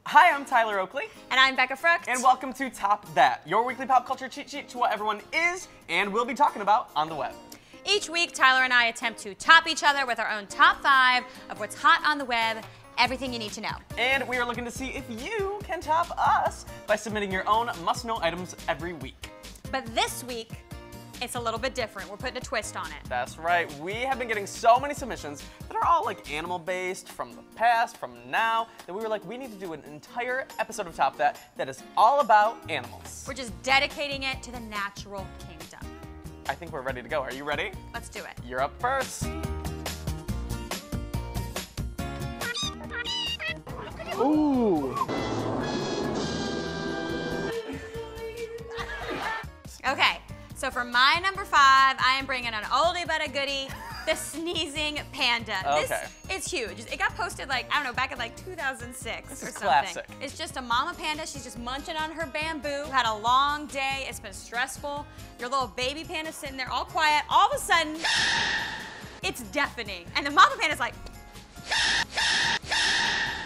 Hi, I'm Tyler Oakley. And I'm Becca Frucht. And welcome to Top That, your weekly pop culture cheat sheet to what everyone is and will be talking about on the web. Each week, Tyler and I attempt to top each other with our own top 5 of what's hot on the web, everything you need to know. And we are looking to see if you can top us by submitting your own must-know items every week. But this week, it's a little bit different. We're putting a twist on it. That's right. We have been getting so many submissions that are all like animal-based, from the past, from now, that we were like, we need to do an entire episode of Top That is all about animals. We're just dedicating it to the natural kingdom. I think we're ready to go. Are you ready? Let's do it. You're up first. Ooh. Okay, so for my number 5, I am bringing an oldie but a goodie, the sneezing panda. Okay. It's huge. It got posted like, I don't know, back in like 2006 This or is something. classic. It's just a mama panda. She's just munching on her bamboo. Had a long day. It's been stressful. Your little baby panda sitting there all quiet. All of a sudden, it's deafening. And the mama panda's like,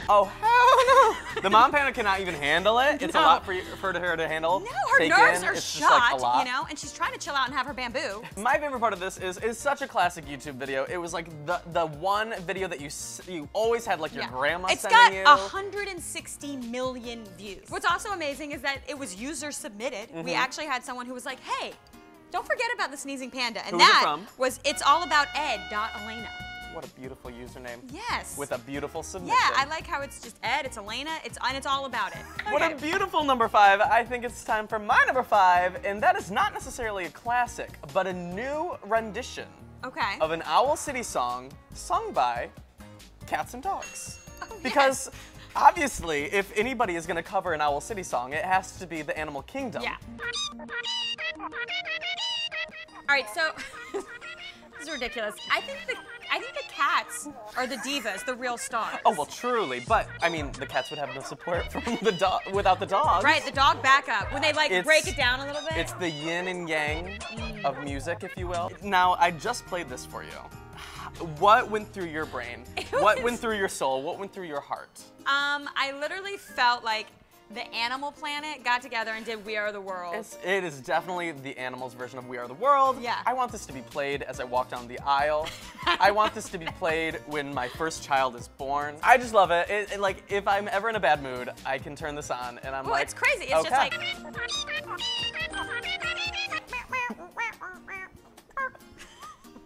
oh, hell no. The mom panda cannot even handle it. It's a lot for her to handle. no, her nerves are It's shot, just like a lot. you know, and she's trying to chill out and have her bamboo. My favorite part of this is such a classic YouTube video. It was like the one video that you always had like your grandma sending you. It's got 160 million views. What's also amazing is that it was user submitted. We actually had someone who was like, hey, don't forget about the sneezing panda. And Who's it that from? was It's All About Ed.Elena. What a beautiful username. Yes. With a beautiful submission. Yeah, I like how it's just Ed, it's Elena, and it's all about it. Okay. What a beautiful number 5. I think it's time for my number 5, and that is not necessarily a classic, but a new rendition of an Owl City song sung by cats and dogs. Oh, because obviously, if anybody is going to cover an Owl City song, it has to be the Animal Kingdom. Yeah. All right, so this is ridiculous. I think the cats are the divas, the real stars. Oh, well, truly. But, I mean, the cats would have no support from the dog without the dogs. Right, the dog backup. When they, like, break it down a little bit. It's the yin and yang of music, if you will. Now, I just played this for you. What went through your brain? What went through your soul? What went through your heart? I literally felt like the Animal Planet got together and did We Are the World. It is definitely the animals' version of We Are the World. Yeah. I want this to be played as I walk down the aisle. I want this to be played when my first child is born. I just love it. Like, if I'm ever in a bad mood, I can turn this on and I'm like, it's crazy. It's just like...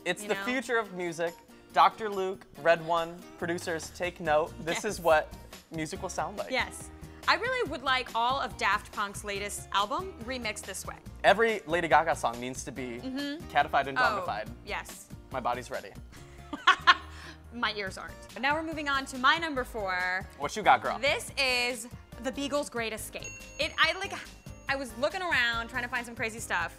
It's the future of music. Dr. Luke, Red One, producers, take note. This is what music will sound like. Yes. I really would like all of Daft Punk's latest album remixed this way. Every Lady Gaga song needs to be catified and dongified. Oh, yes. My body's ready. My ears aren't. But now we're moving on to my number 4. What you got, girl? This is the Beagle's Great Escape. I was looking around trying to find some crazy stuff.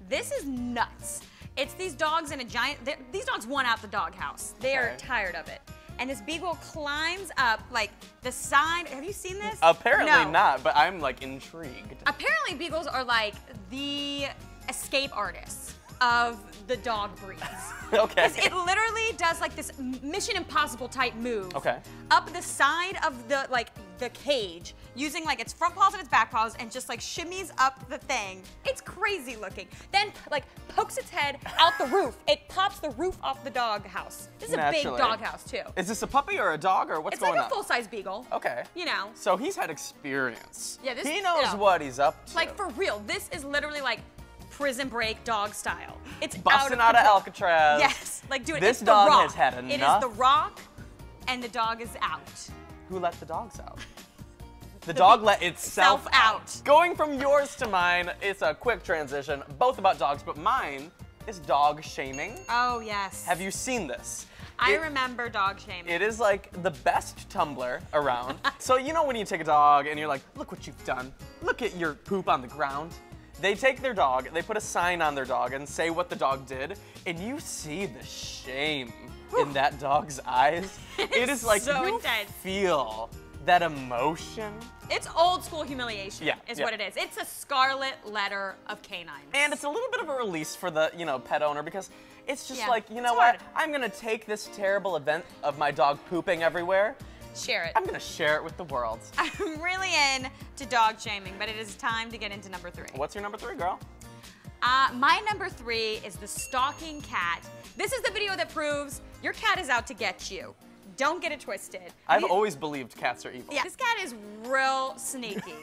This is nuts. It's these dogs in a giant, these dogs want out the doghouse. They are tired of it. And this beagle climbs up like the side. Have you seen this? Apparently not, but I'm like intrigued. Apparently beagles are like the escape artists of the dog breeds. Okay. Because it literally does like this Mission Impossible type move. Okay. Up the side of the cage, using like its front paws and its back paws, and just like shimmies up the thing. It's crazy looking. Then like pokes its head out the roof. It pops the roof off the dog house. This is a big dog house too. Is this a puppy or a dog or what's going on? It's like a full-size beagle. Okay. You know. So he's had experience. Yeah, he knows what he's up to. Like for real, this is literally like Prison Break dog style. It's busting out of Alcatraz. Yes, like do it. This it's dog the Rock. has had enough. It is the Rock, and the dog is out. Who let the dogs out? The dog let itself out. Going from yours to mine, it's a quick transition, both about dogs, but mine is dog shaming. Oh, yes. Have you seen this? I remember dog shaming. It is like the best Tumblr around. So you know when you take a dog and you're like, look what you've done. Look at your poop on the ground. They take their dog, they put a sign on their dog and say what the dog did, and you see the shame in that dog's eyes. It is like so you intense. Feel that emotion. It's old school humiliation, is yeah. what it is. It's a scarlet letter of canines. And it's a little bit of a release for the, pet owner, because it's just like, you know it's what? hard. I'm gonna take this terrible event of my dog pooping everywhere Share it. I'm gonna share it with the world. I'm really into dog shaming, but it is time to get into number 3. What's your number 3, girl? My number 3 is the Stalking Cat. This is the video that proves your cat is out to get you. Don't get it twisted. I've always believed cats are evil. Yeah, this cat is real sneaky.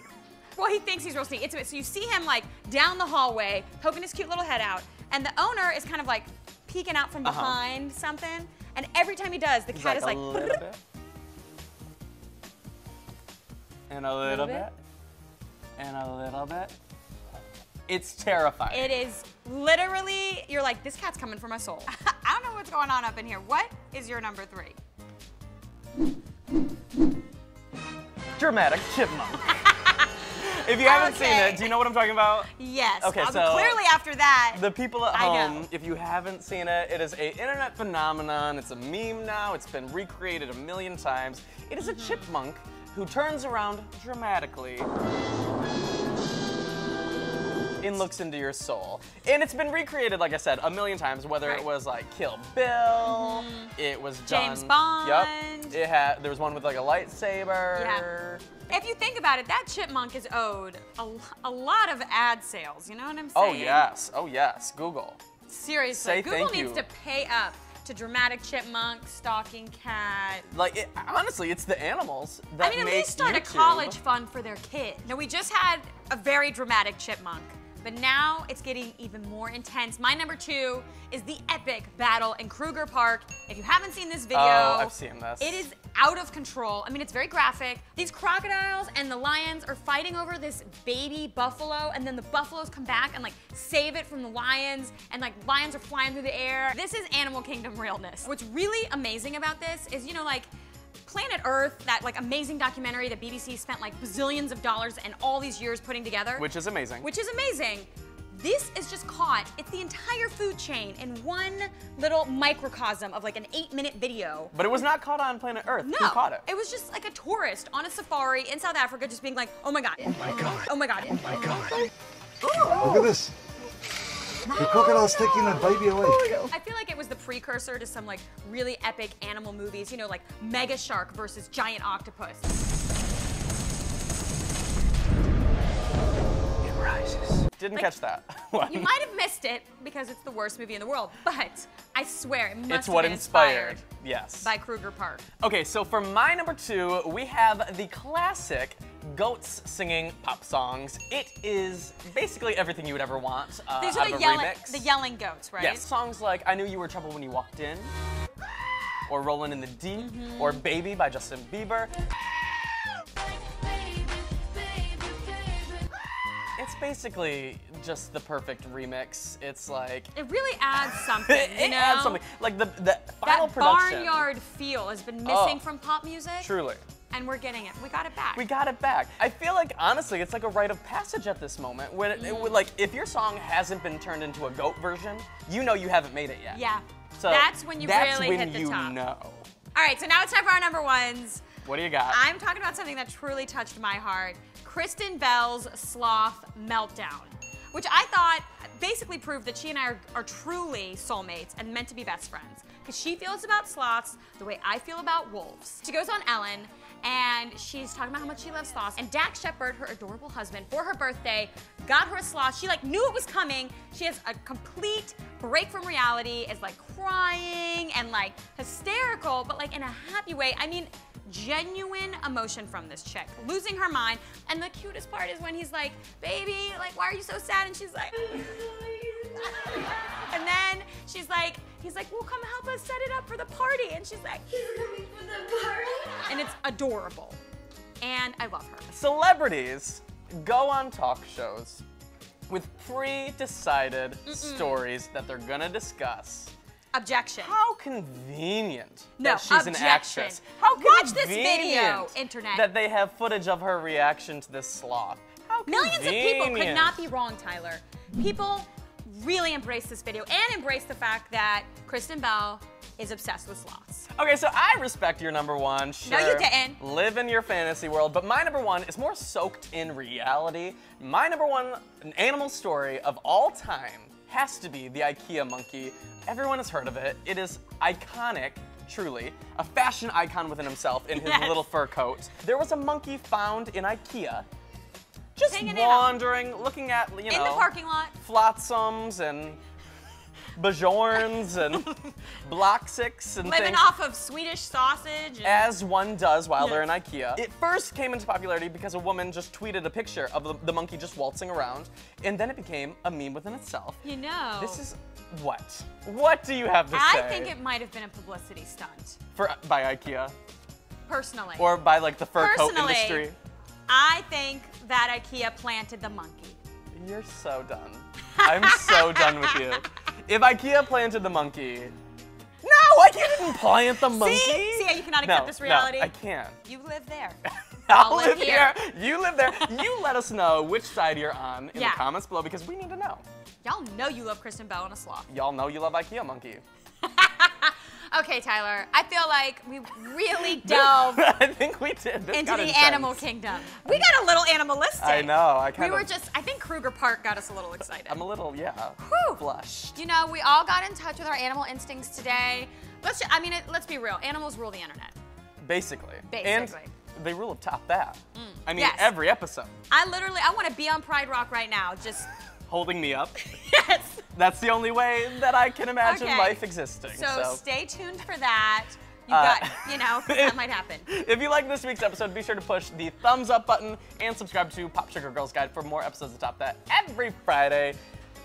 Well, he thinks he's real sneaky. So you see him like down the hallway, poking his cute little head out, and the owner is kind of like peeking out from behind something, and every time he does, the cat is like, a little bit. And a little bit. And a little bit. It's terrifying. It is literally, you're like, this cat's coming for my soul. I don't know what's going on up in here. What is your number 3? Dramatic Chipmunk. If you haven't seen it, do you know what I'm talking about? Yes. Okay, so clearly after that, the people at home, if you haven't seen it, it is an internet phenomenon. It's a meme now. It's been recreated a million times. It is a chipmunk who turns around dramatically and looks into your soul. And it's been recreated, like I said, a million times, whether it was like Kill Bill, it was James Bond. Yep. There was one with like a lightsaber. Yeah. If you think about it, that chipmunk is owed a lot of ad sales, you know what I'm saying? Oh yes, oh yes, Google. Seriously, Google needs to pay up to Dramatic Chipmunk, Stalking Cat. Like, honestly, it's the animals that make YouTube. I mean, at least start a college fund for their kid. Now, we just had a very dramatic chipmunk, but now it's getting even more intense. My number 2 is the epic battle in Kruger Park. If you haven't seen this video, I've seen this. It is out of control. I mean, it's very graphic. These crocodiles and the lions are fighting over this baby buffalo, and then the buffaloes come back and like save it from the lions, and like lions are flying through the air. This is Animal Kingdom realness. What's really amazing about this is, you know, like Planet Earth, that like amazing documentary that BBC spent like bazillions of dollars and all these years putting together. Which is amazing. Which is amazing. This is just caught, it's the entire food chain in one little microcosm of like an 8-minute video. But it was not caught on Planet Earth. No, who caught it? It was just like a tourist on a safari in South Africa just being like, oh my God. Oh my God. Oh my God. Oh my God. Look at this. The crocodile's taking the baby away. I feel like it was the precursor to some like really epic animal movies, you know, like Mega Shark versus Giant Octopus. It rises. Didn't catch that. You might have missed it because it's the worst movie in the world, but I swear it must have been inspired. Yes. By Kruger Park. Okay, so for my number 2, we have the classic goats singing pop songs. It is basically everything you would ever want. These are the yelling goats, right? Yes, songs like I Knew You Were Trouble When You Walked In, or Rollin' in the Deep, or Baby by Justin Bieber. It's basically just the perfect remix. It's like... It really adds something, you know? It adds something. Like the final production. That barnyard feel has been missing from pop music. Truly. And we're getting it. We got it back. We got it back. I feel like, honestly, it's like a rite of passage at this moment. When like, if your song hasn't been turned into a goat version, you know you haven't made it yet. Yeah. So that's when you really hit the top. Know. All right, so now it's time for our number 1s. What do you got? I'm talking about something that truly touched my heart. Kristen Bell's Sloth Meltdown, which I thought basically proved that she and I are truly soulmates and meant to be best friends. Because she feels about sloths the way I feel about wolves. She goes on Ellen, and she's talking about how much she loves sloths. And Dax Shepard, her adorable husband, for her birthday, got her a sloth. She like knew it was coming. She has a complete break from reality, is like crying and like hysterical, but like in a happy way. I mean, genuine emotion from this chick, losing her mind. And the cutest part is when he's like, baby, like, why are you so sad? And she's like, and then he's like, well, come help us set it up for the party. And she's like, he's coming for the party. And it's adorable. And I love her. Celebrities go on talk shows with pre-decided stories that they're gonna discuss. Objection. How convenient that she's an actress. How Watch this video, internet. That they have footage of her reaction to this sloth. How Millions of people could not be wrong, Tyler. People really embrace this video and embrace the fact that Kristen Bell is obsessed with sloths. Okay, so I respect your number 1. Sure, no, you didn't. Live in your fantasy world, but my number 1 is more soaked in reality. My number 1 animal story of all time has to be the Ikea Monkey. Everyone has heard of it. It is iconic truly, a fashion icon within himself in his little fur coat. There was a monkey found in Ikea, just wandering, looking at, you know, in the parking lot, flotsams and bajorns and block-six and living things. off of Swedish sausage. And As one does while they're in Ikea. It first came into popularity because a woman just tweeted a picture of the monkey just waltzing around, and then it became a meme within itself. you know, This is what? What do you have to say? I think it might have been a publicity stunt. By Ikea? Personally. Or by like the fur coat Personally, industry? I think that Ikea planted the monkey. You're so done. I'm so done with you. If Ikea planted the monkey, no, Ikea didn't plant the monkey. See how you cannot accept this reality? No, I can't. You live there. I'll live here. You live there. You let us know which side you're on in the comments below because we need to know. Y'all know you love Kristen Bell and a sloth. Y'all know you love Ikea Monkey. Okay, Tyler, I feel like we really delved I think we did. This into got the intense. animal kingdom. We got a little animalistic. I know. I think Kruger Park got us a little excited. I'm a little, Whew. flushed. You know, we all got in touch with our animal instincts today. Let's be real. Animals rule the internet. Basically. Basically. And they rule of top that. I mean, Yes. every episode. I want to be on Pride Rock right now. Just Holding me up. yes. That's the only way that I can imagine Okay. life existing. So stay tuned for that. You got, you know, that might happen. If you like this week's episode, be sure to push the thumbs up button and subscribe to Popsugar Girls Guide for more episodes of Top That every Friday.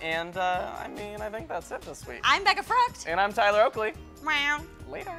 And I think that's it this week. I'm Becca Frucht. And I'm Tyler Oakley. Meow. Later.